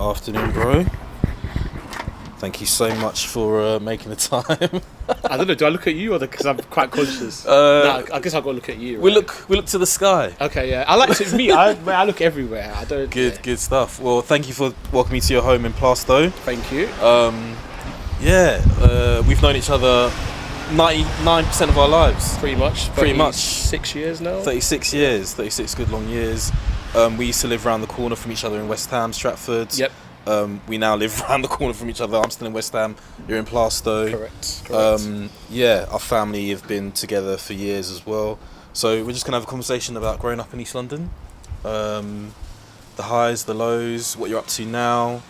Afternoon, bro. Thank you so much for making the time. I don't know. Do I look at you or because I'm quite conscious? I guess I've got to look at you. Right? We look to the sky. Okay, yeah. I like to. It's me. I look everywhere. I don't. Good stuff. Well, thank you for welcoming me to your home in Plaistow. Thank you. We've known each other 99% of our lives. Pretty much. 6 years now. 36 years. 36 good long years. We used to live around the corner from each other in West Ham, Stratford. Yep. We now live around the corner from each other. I'm still in West Ham. You're in Plaistow. Correct. Our family have been together for years as well. So we're just going to have a conversation about growing up in East London. The highs, the lows, what you're up to now.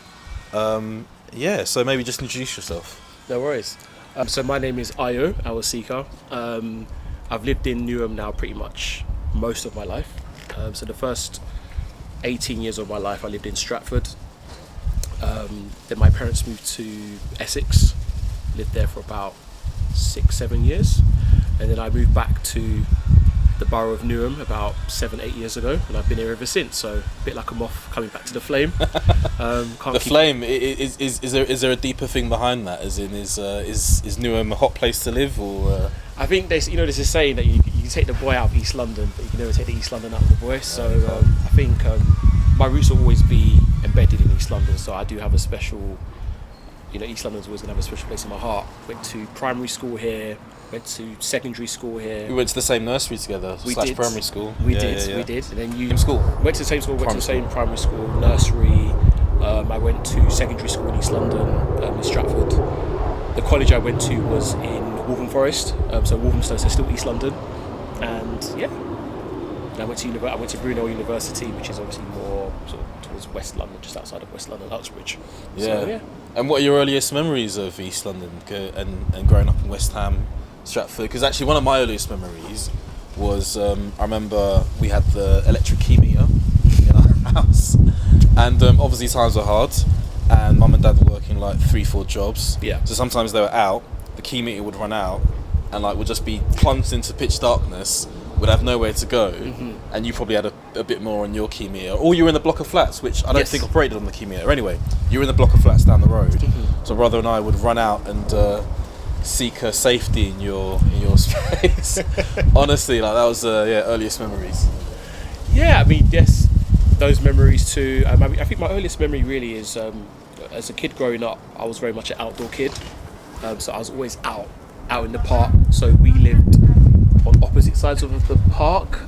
So maybe just introduce yourself. No worries. So my name is Ayo Awosika. I've lived in Newham now pretty much most of my life. So the first 18 years of my life I lived in Stratford. Then my parents moved to Essex, lived there for about 6-7 years, and then I moved back to the borough of Newham about 7-8 years ago, and I've been here ever since. So a bit like a moth coming back to the flame. Flame is there a deeper thing behind that? As in, is Newham a hot place to live, or? I think there's a saying that you can take the boy out of East London, but you can never take the East London out of the boy. So I think my roots will always be embedded in East London. So I do have a special, East London's always going to have a special place in my heart. Went to primary school here, went to secondary school here. We went to the same nursery together, / primary school. We did. And then you... Same school? Went to the same school, went to the same primary school, nursery. I went to secondary school in East London, in Stratford. The college I went to was in Waltham Forest, so Walthamstow, so still East London. And I went to Brunel University, which is obviously more sort of towards West London, just outside of West London, Uxbridge. So. And what are your earliest memories of East London and growing up in West Ham, Stratford? Because actually one of my earliest memories was, I remember we had the electric key meter in our house. And obviously times were hard, and mum and dad were working like 3-4 jobs. Yeah. So sometimes they were out, the key meter would run out, and like would just be plunged into pitch darkness, would have nowhere to go, and you probably had a bit more on your key meter, or you were in the block of flats, which I don't think operated on the key meter. Anyway, you were in the block of flats down the road, so brother and I would run out and seek safety in your space. Honestly, like that was earliest memories. Yeah, I mean, yes, those memories too. I think my earliest memory really is as a kid growing up, I was very much an outdoor kid, so I was always out in the park. So we lived on opposite sides of the park,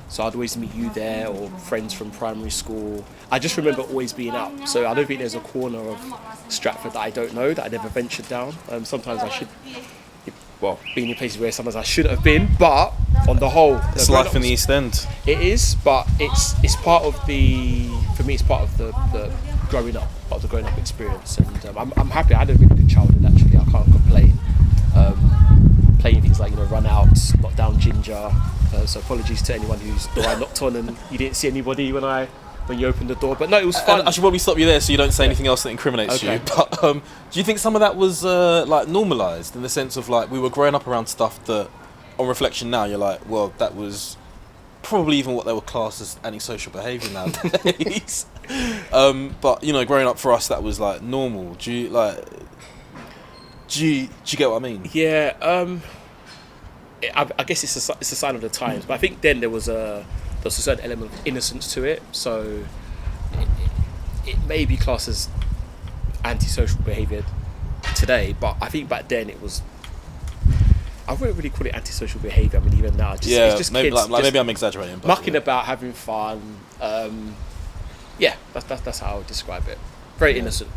so I'd always meet you there, or friends from primary school. I just remember always being out, so I don't think there's a corner of Stratford that I don't know, that I never ventured down. Sometimes I should, being in places where sometimes I shouldn't have been, but on the whole, it's life in the East End. It is, but it's part of the growing up, part of the growing up experience, and I'm happy. I had a really good childhood actually. I can't complain. Playing things like run outs, knock down ginger. So apologies to anyone whose door I knocked on and you didn't see anybody when you opened the door. But no, it was fun. I should probably stop you there so you don't say anything else that incriminates you. But do you think some of that was like normalised in the sense of like we were growing up around stuff that, on reflection now, you're like, well, that was probably even what they were classed as antisocial behaviour nowadays. But growing up for us, that was like normal. Do you get what I mean? Yeah. I guess it's a sign of the times, but I think then there was a certain element of innocence to it, so it may be classed as antisocial behaviour today, but I think back then it was. I wouldn't really call it antisocial behaviour. I mean, even now, it's just maybe kids. Maybe I'm exaggerating. But mucking about, having fun. That's how I would describe it. Very innocent.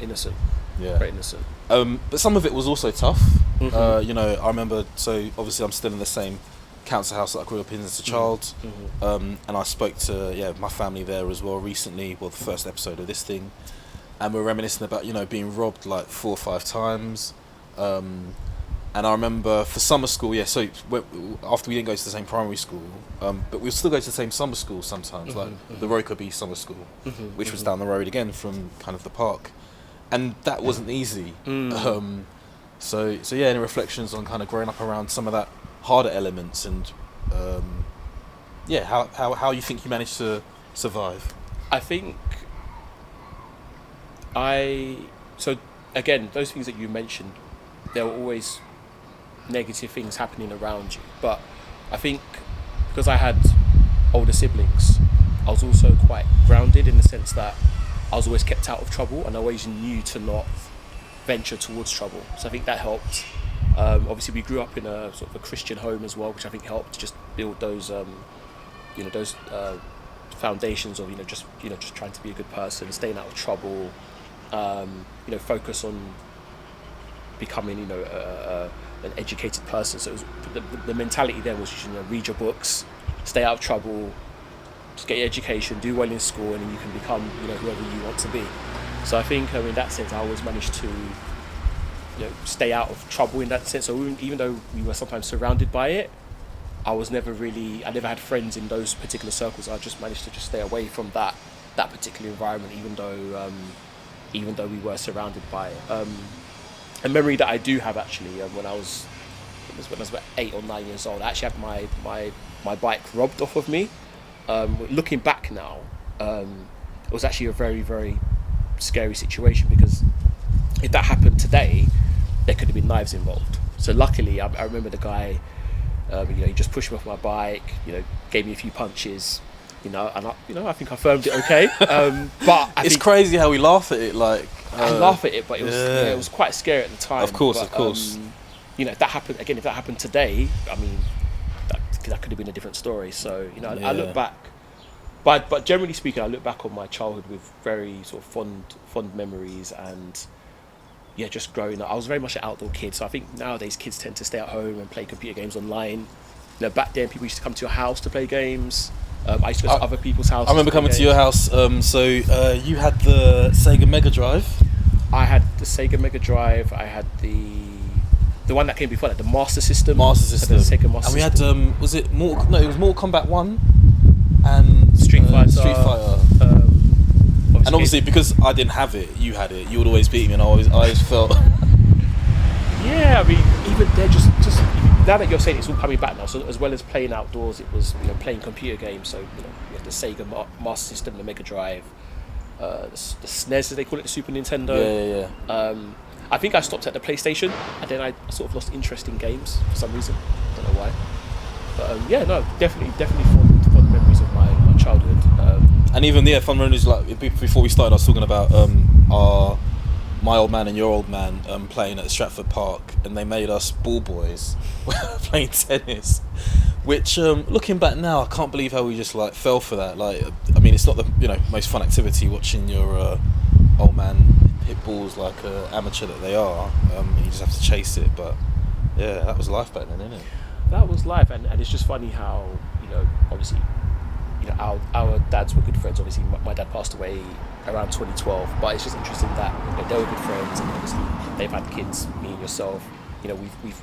Yeah. Very innocent. But some of it was also tough. I remember, so obviously I'm still in the same council house that I grew up in as a child. And I spoke to my family there as well recently, the first episode of this thing, and we're reminiscing about being robbed like 4 or 5 times. And I remember for summer school, so after we didn't go to the same primary school, but we'd still go to the same summer school sometimes, like the Rokeby Summer School, which was down the road again from kind of the park. And that wasn't easy. So any reflections on kind of growing up around some of that harder elements and how you think you managed to survive? I think So again, those things that you mentioned, there were always negative things happening around you. But I think because I had older siblings, I was also quite grounded in the sense that I was always kept out of trouble, and I always knew to not venture towards trouble. So I think that helped. Obviously, we grew up in a sort of a Christian home as well, which I think helped just build those, foundations of just trying to be a good person, staying out of trouble, focus on becoming an educated person. So it was, the mentality there was read your books, stay out of trouble, just get your education, do well in school, and then you can become whoever you want to be. So I think in that sense I always managed to stay out of trouble in that sense. So even though we were sometimes surrounded by it, I never had friends in those particular circles. I just managed to just stay away from that particular environment, even though we were surrounded by it. A memory that I do have actually, when I was about 8 or 9 years old, I actually had my bike robbed off of me. Looking back now, it was actually a very, very scary situation, because if that happened today, there could have been knives involved. So luckily, I remember the guy, he just pushed me off my bike, gave me a few punches, and I think I firmed it okay. But it's crazy how we laugh at it. I laugh at it, but it was quite scary at the time. Of course. If that happened today, I mean, that could have been a different story. So I look back, but generally speaking, I look back on my childhood with very sort of fond memories, and just growing up. I was very much an outdoor kid, so I think nowadays kids tend to stay at home and play computer games online. Back then people used to come to your house to play games. I used to go to other people's houses. I remember coming to your house. So you had the Sega Mega Drive. I had the Sega Mega Drive. I had the one that came before that, the Master System. The Sega Master and we had it was Mortal Kombat 1 and Street Fighter. And obviously, because I didn't have it, you had it. You would always beat me, and I always felt. Yeah, I mean, even there, just now that you're saying it's all coming back now. So as well as playing outdoors, it was playing computer games. So we had the Sega Master System, the Mega Drive, the SNES, as they call it, the Super Nintendo. Yeah. I think I stopped at the PlayStation, and then I sort of lost interest in games for some reason. I don't know why. But definitely fond memories of my childhood. And even fun memories. Like before we started, I was talking about my old man and your old man playing at Stratford Park, and they made us ball boys playing tennis. Which, looking back now, I can't believe how we just fell for that. I mean, it's not the most fun activity watching your old man hit balls like an amateur that they are. You just have to chase it, but yeah, that was life back then, isn't it? That was life, and it's just funny how obviously our dads were good friends. Obviously, my dad passed away around 2012, but it's just interesting that they were good friends, and obviously they've had kids. Me and yourself, we've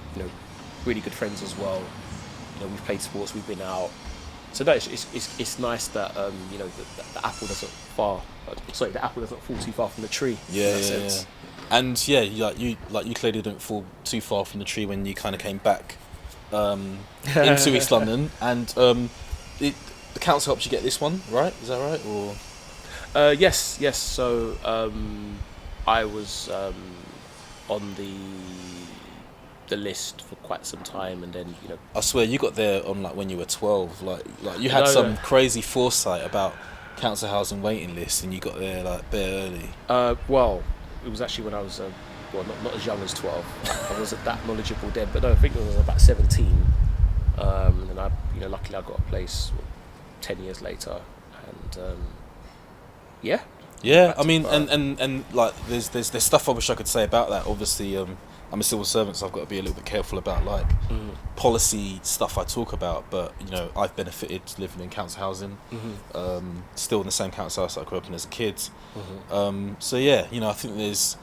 really good friends as well. We've played sports, we've been out. So no, it's nice that the apple doesn't fall too far from the tree. Yeah. And you clearly didn't fall too far from the tree when you kind of came back into East London, and the council helped you get this one, right? Is that right? Or yes. So I was on the list for quite some time, and then I swear you got there on when you were 12. Like you had some crazy foresight about council housing waiting lists, and you got there bare early. Well, it was actually when I was not as young as 12. I wasn't that knowledgeable then, but no, I think it was about 17. And I luckily I got a place 10 years later, and yeah. I mean, and there's stuff I wish I could say about that. Obviously, I'm a civil servant, so I've got to be a little bit careful about policy stuff I talk about. But I've benefited living in council housing, still in the same council house I grew up in as a kid. So yeah, I think there's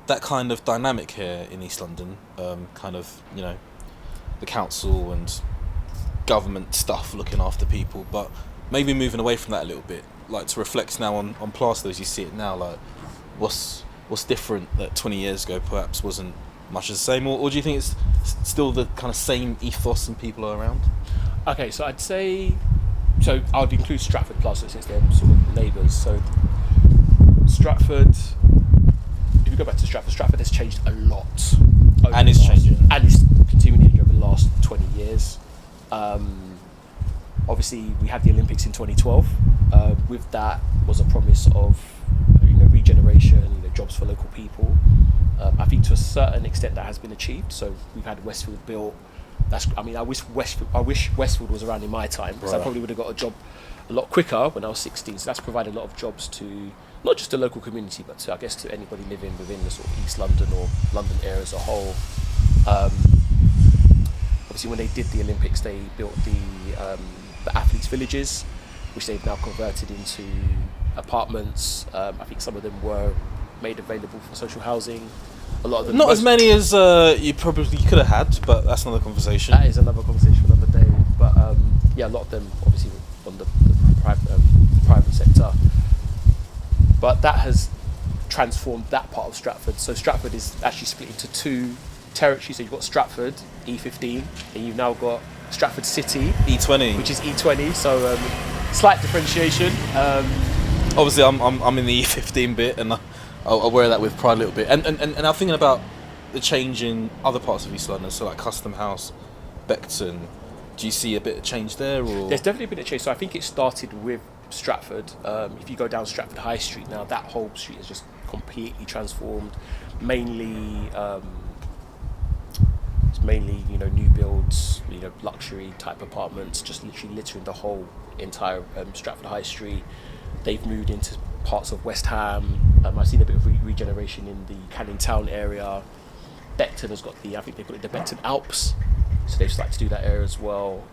that kind of dynamic here in East London. The council and government stuff looking after people, but maybe moving away from that a little bit, to reflect now on Plaistow as you see it now. What's different that 20 years ago perhaps wasn't much the same, or do you think it's still the kind of same ethos and people are around? Okay, so I'd say, I would include Stratford Plaistow since they're sort of neighbours. So Stratford, if you go back to Stratford has changed a lot. And it's changing. And it's continuing to change over the last 20 years. Obviously, we had the Olympics in 2012. With that was a promise of regeneration, jobs for local people. I think to a certain extent that has been achieved. So we've had Westfield built. I wish Westfield was around in my time, because I probably would have got a job a lot quicker when I was 16. So that's provided a lot of jobs to not just the local community, but to, I guess, to anybody living within the sort of East London or London area as a whole. Obviously, when they did the Olympics, they built the athletes' villages, which they've now converted into apartments. I think some of them were made available for social housing. A lot of them, not as many as you probably could have had, but that's another conversation. That is another conversation for another day. But a lot of them obviously on the private sector. But that has transformed that part of Stratford. So Stratford is actually split into two territories. So you've got Stratford, E15, and you've now got Stratford City, E20, which is E20. So slight differentiation. Obviously, I'm in the E15 bit, and I'll wear that with pride a little bit. And I'm thinking about the change in other parts of East London, so like Custom House, Beckton. Do you see a bit of change there? Or? There's definitely been a change. So I think it started with Stratford. If you go down Stratford High Street now, that whole street is just completely transformed. Mainly, it's mainly new builds, luxury type apartments, just literally littering the whole entire Stratford High Street. They've moved into parts of West Ham. I've seen a bit of regeneration in the Canning Town area. Beckton has got I think they call it the Beckton Alps, so they've started to do that area as well.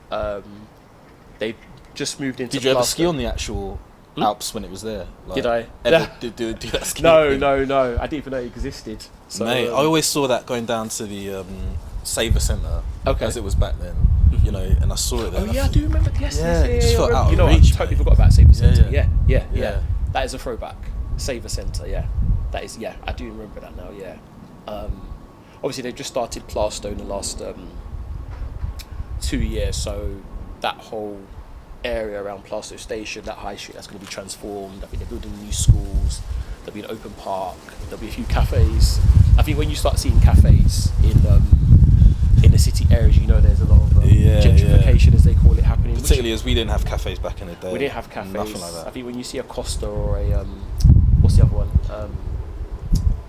They've just moved into. Did you ever ski on the actual Alps when it was there? Like, did I? Ever do that ski? No. I didn't even know it existed. So, mate, I always saw that going down to the Saver Centre, as it was back then. And I saw it there. Oh yeah, I do remember. Yes, just felt out of I reach, totally forgot about Saver Centre. Yeah. Yeah. That is a throwback. Saver Centre. Yeah, that is. Yeah, I do remember that now. Yeah. Obviously, they've just started Plaistow in the last 2 years, so that whole area around Plaistow Station, that high street, that's going to be transformed. I think they're building new schools. There'll be an open park. There'll be a few cafes. I think when you start seeing cafes in the city areas, there's a lot of gentrification, as they call it, happening. Particularly as we didn't have cafes back in the day. We didn't have cafes. Nothing like that. I think when you see a Costa or a what's the other one?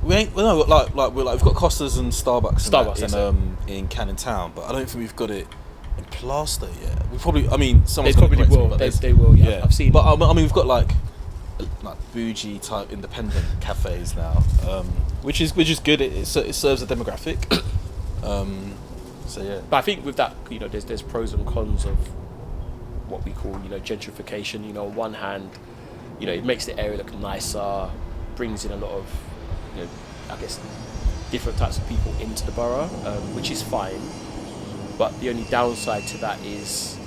We ain't. Well, no, we've got Costas and Starbucks in Canning Town, but I don't think we've got it in Plaistow yet. We probably. I mean, someone's they probably will. They will. Yeah, I've seen. But I mean, we've got like bougie type independent cafes now, which is good. It serves a demographic. So yeah. But I think with that, there's pros and cons of what we call, gentrification. On one hand, it makes the area look nicer, brings in a lot of, I guess, different types of people into the borough, which is fine. But the only downside to that is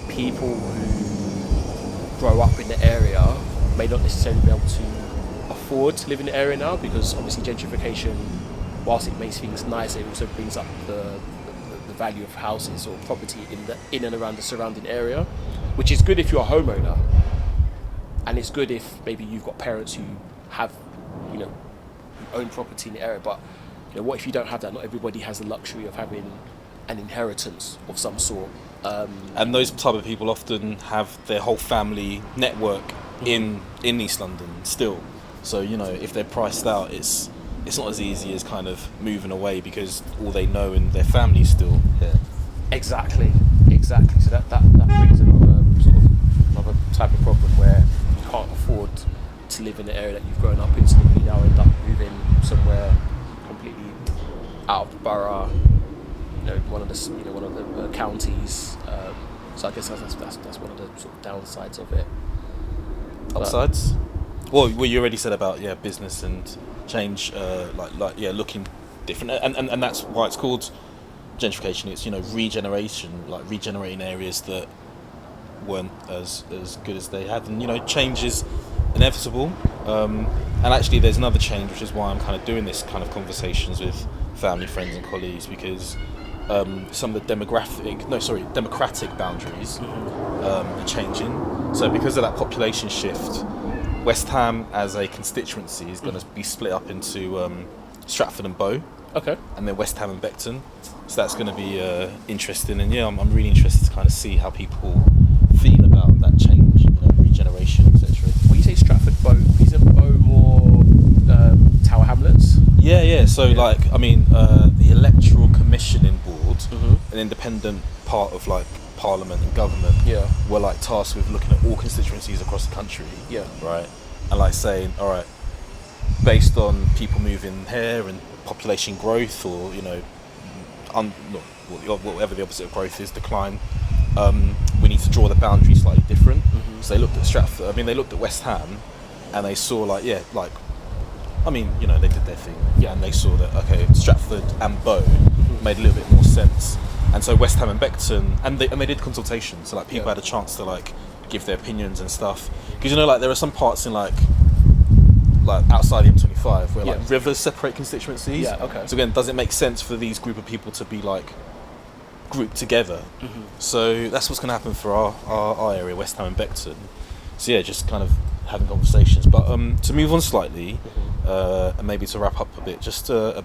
people who grow up in the area may not necessarily be able to afford to live in the area now, because obviously gentrification, whilst it makes things nicer, it also brings up the value of houses or property in and around the surrounding area, which is good if you're a homeowner, and it's good if maybe you've got parents who have, who own property in the area. But what if you don't have that? Not everybody has the luxury of having an inheritance of some sort. And those type of people often have their whole family network in East London still. So if they're priced out, it's not as easy as kind of moving away, because all they know and their family's still here. Exactly. So that brings another type of problem where you can't afford to live in the area that you've grown up in, so you now end up moving somewhere completely out of the borough, one of the counties. So I guess that's one of the sort of downsides of it. Upsides? Well, you already said about business and change, looking different, and that's why it's called gentrification. It's regeneration, like regenerating areas that weren't as good as they had, and change is inevitable. And actually, there's another change, which is why I'm kind of doing this kind of conversations with family, friends, and colleagues, because some of the democratic boundaries are changing. So because of that population shift, West Ham as a constituency is going to be split up into Stratford and Bow, Okay. and then West Ham and Beckton. So that's going to be interesting, and yeah, I'm really interested to kind of see how people feel about that change, regeneration, etc. When you say Stratford Bow, isn't Bow more Tower Hamlets? Yeah. So the Electoral Commissioning Board, an independent part of like Parliament and government, were like tasked with looking at all constituencies across the country. Yeah. Right. And like saying, all right, based on people moving here and population growth, or whatever the opposite of growth is, decline, we need to draw the boundary slightly different. So they looked at Stratford. They looked at West Ham, and they saw they did their thing. Yeah. And they saw that Stratford and Bow made a little bit more sense. And so West Ham and Beckton, and they did consultations, so like people had a chance to like give their opinions and stuff. Because there are some parts in like outside the M25 where like rivers separate constituencies. Yeah, okay. So again, does it make sense for these group of people to be like grouped together? So that's what's going to happen for our area, West Ham and Beckton. So yeah, just kind of having conversations. But to move on slightly, and maybe to wrap up a bit, just a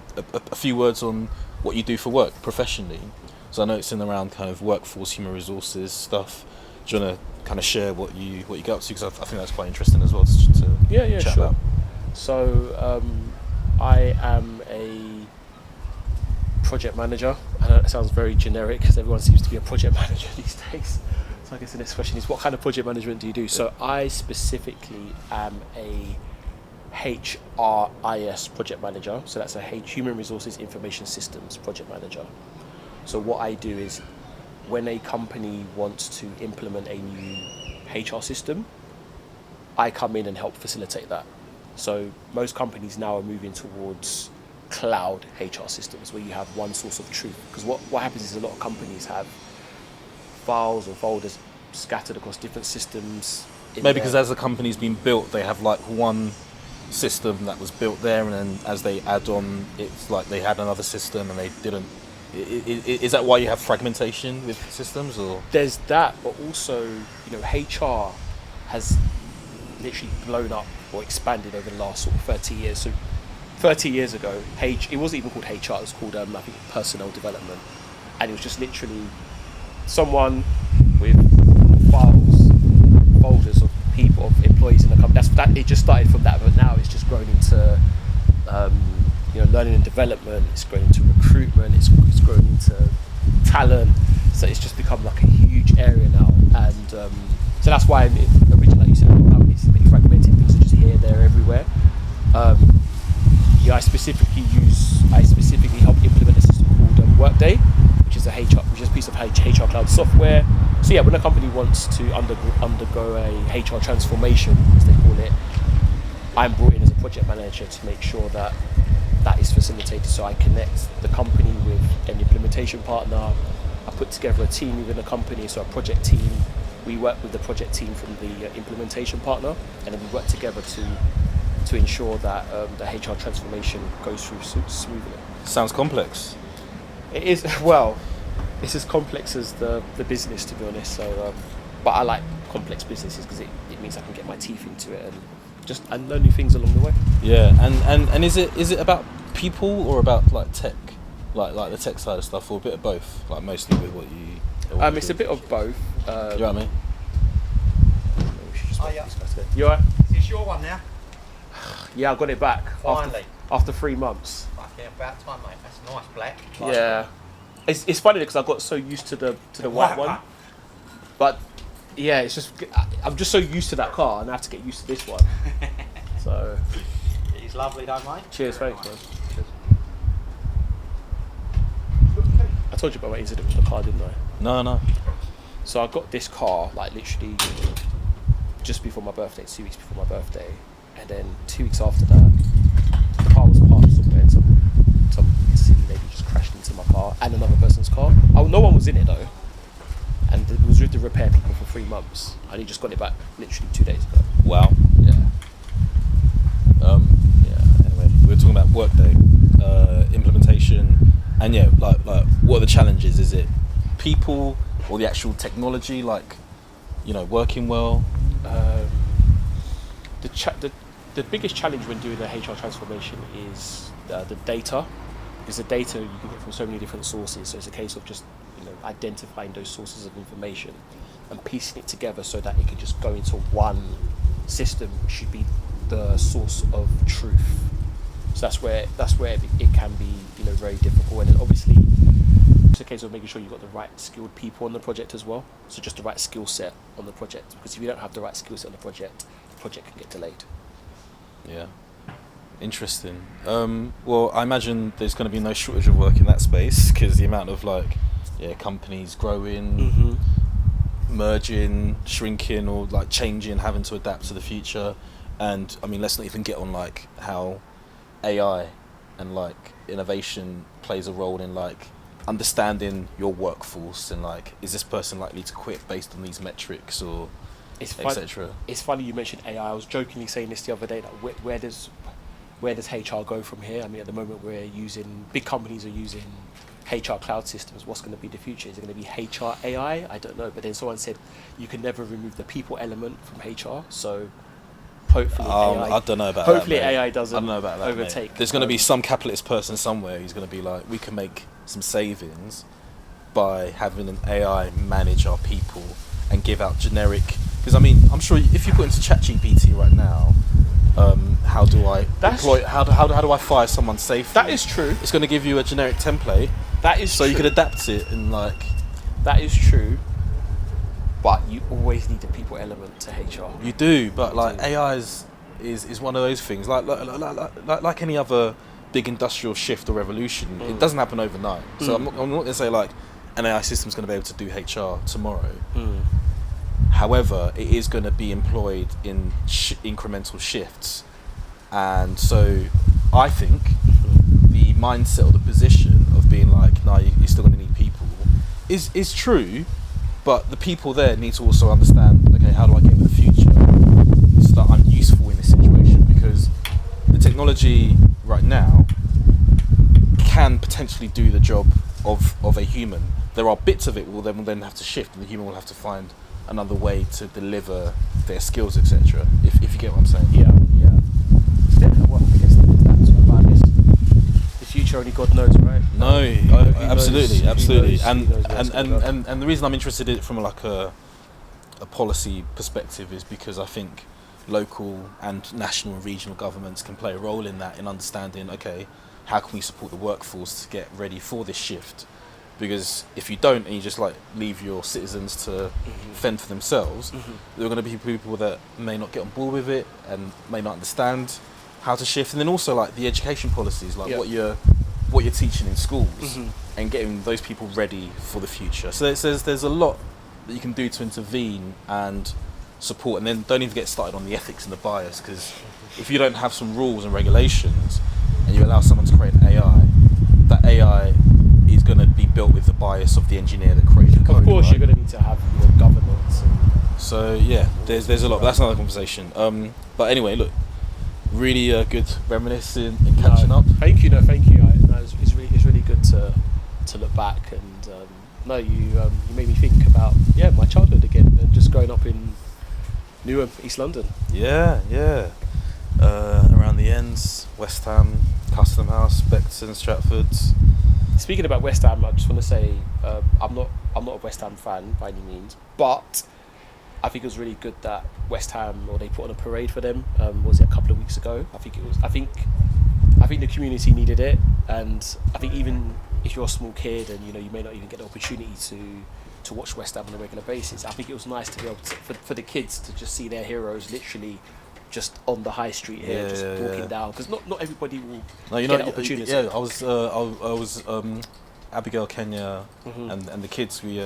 few words on what you do for work professionally. So I know it's in around kind of workforce, human resources stuff. Do you want to kind of share what you get up to? Because I think that's quite interesting as well to chat about. So I am a project manager. I know that sounds very generic because everyone seems to be a project manager these days. So I guess the next question is, what kind of project management do you do? So I specifically am a HRIS project manager. So that's a Human Resources Information Systems project manager. So what I do is, when a company wants to implement a new HR system, I come in and help facilitate that. So most companies now are moving towards cloud HR systems where you have one source of truth. Because what happens is a lot of companies have files or folders scattered across different systems. Maybe because as the company's been built, they have like one system that was built there, and then as they add on, it's like they had another system and they didn't. Is that why you have fragmentation with systems, or? There's that, but also, HR has literally blown up or expanded over the last sort of 30 years. So 30 years ago, it wasn't even called HR, it was called, I think, personnel development. And it was just literally someone with folders of people, of employees in the company. It just started from that, but now it's just grown into learning and development. It's grown into recruitment. It's grown into talent. So it's just become like a huge area now. And so that's why originally, like you said, it's a bit fragmented. Things are just here, there, everywhere. I specifically help implement a system called Workday, which is a piece of HR cloud software. So yeah, when a company wants to undergo a HR transformation, as they call it, I'm brought in as a project manager to make sure that is facilitated. So I connect the company with an implementation partner. I put together a team within the company, so a project team. We work with the project team from the implementation partner, and then we work together to ensure that the HR transformation goes through smoothly. Sounds complex. It is. Well, it's as complex as the business, to be honest. So, but I like complex businesses because it means I can get my teeth into it and learn new things along the way. Yeah, and is it about people or about like tech, like the tech side of stuff, or a bit of both? Like mostly with what you. It's a bit of both. You know what I mean? You alright? Is this your one now? Yeah, I got it back. Finally. After 3 months. Fucking about time, mate. That's nice black. Yeah. It's funny because I got so used to the white one. But yeah, it's just I'm just so used to that car, and I have to get used to this one. So. It's lovely, though, mate. Cheers, thanks, man. Cheers. I told you about my incident with the car, didn't I? No. So I got this car like literally just before my birthday, 2 weeks before my birthday, and then 2 weeks after that, the car was parked somewhere, and some silly lady just crashed into my car and another person's car. No one was in it though, and it was with the repair people for 3 months, and he just got it back literally 2 days ago. Wow. Yeah. Anyway, we were talking about Workday implementation, and yeah, like what are the challenges? Is it people or the actual technology? Like, working well. the biggest challenge when doing a HR transformation is the data. Is the data you can get from so many different sources. So it's a case of just identifying those sources of information and piecing it together so that it can just go into one system, which should be the source of truth. So that's where it can be very difficult. And then obviously it's a case of making sure you've got the right skilled people on the project as well. So just the right skill set on the project, because if you don't have the right skill set on the project can get delayed. Yeah. Interesting. Well, I imagine there's going to be no shortage of work in that space, because the amount of companies growing, merging, shrinking, or changing, having to adapt to the future. And I mean, let's not even get on how AI and innovation plays a role in understanding your workforce, and is this person likely to quit based on these metrics, or etc. It's funny you mentioned AI. I was jokingly saying this the other day, that where does HR go from here? I mean, at the moment big companies are using HR cloud systems. What's going to be the future? Is it going to be HR AI? I don't know. But then someone said you can never remove the people element from HR. So hopefully AI. I don't know about hopefully that. Hopefully AI doesn't I don't know about that, overtake. There's going to be some capitalist person somewhere who's going to be we can make some savings by having an AI manage our people and give out generic. Because I mean, I'm sure if you put into ChatGPT right now, how do I deploy? How do I fire someone safely? That is true. It's going to give you a generic template. That is so true. You could adapt it and That is true. But you always need the people element to HR. You do, but AI is one of those things. Like any other big industrial shift or revolution, it doesn't happen overnight. So I'm not going to say an AI system's going to be able to do HR tomorrow. However, it is going to be employed in incremental shifts, and so I think the mindset or the position of being no, you're still going to need people is true, but the people there need to also understand, okay, how do I get in the future so that I'm useful in this situation? Because the technology right now can potentially do the job of a human. There are bits of it will then have to shift, and the human will have to find another way to deliver their skills, etc. If you get what I'm saying. Yeah. Well, I guess that's what about this. The future only God knows, right? No, absolutely. And And the reason I'm interested in it from a policy perspective is because I think local and national and regional governments can play a role in that, in understanding, okay, how can we support the workforce to get ready for this shift? Because if you don't, and you just leave your citizens to fend for themselves, there are going to be people that may not get on board with it and may not understand how to shift. And then also the education policies, what you're teaching in schools, and getting those people ready for the future. So there's a lot that you can do to intervene and support. And then don't even get started on the ethics and the bias, because if you don't have some rules and regulations and you allow someone to create an AI, that AI is going to be built with the bias of the engineer that created the code. Of course, right? you're going to need to have governance. So yeah, there's a lot. But that's another conversation. But anyway, look, really good reminiscing and catching up. Thank you. It's really good to look back, and you made me think about my childhood again, and just growing up in Newham, East London. Yeah. Around the ends, West Ham, Custom House, Beckton, Stratford. Speaking about West Ham, I just want to say I'm not a West Ham fan by any means, but I think it was really good that West Ham, or they put on a parade for them. Was it a couple of weeks ago? I think the community needed it, and I think even if you're a small kid and you may not even get the opportunity to watch West Ham on a regular basis, I think it was nice to be able to, for the kids to just see their heroes literally just on the high street here, walking down, because not everybody will get that opportunity. Yeah, I was Abigail, Kenya, and the kids. We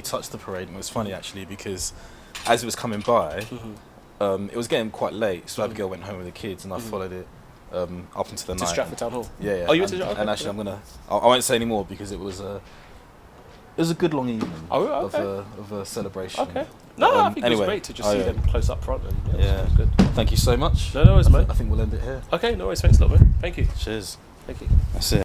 touched the parade, and it was funny actually, because as it was coming by, it was getting quite late. So Abigail went home with the kids, and I followed it up into the night. To Stratford Town Hall. Yeah. Oh, you went to Stratford? And actually, I won't say any more because it was a good long evening of a celebration. Okay. No, I think it was great to just see them close up front. And it was good. Thank you so much. No worries, mate. I think we'll end it here. Okay, no worries. Thanks a lot, man. Thank you. Cheers. Thank you. That's it.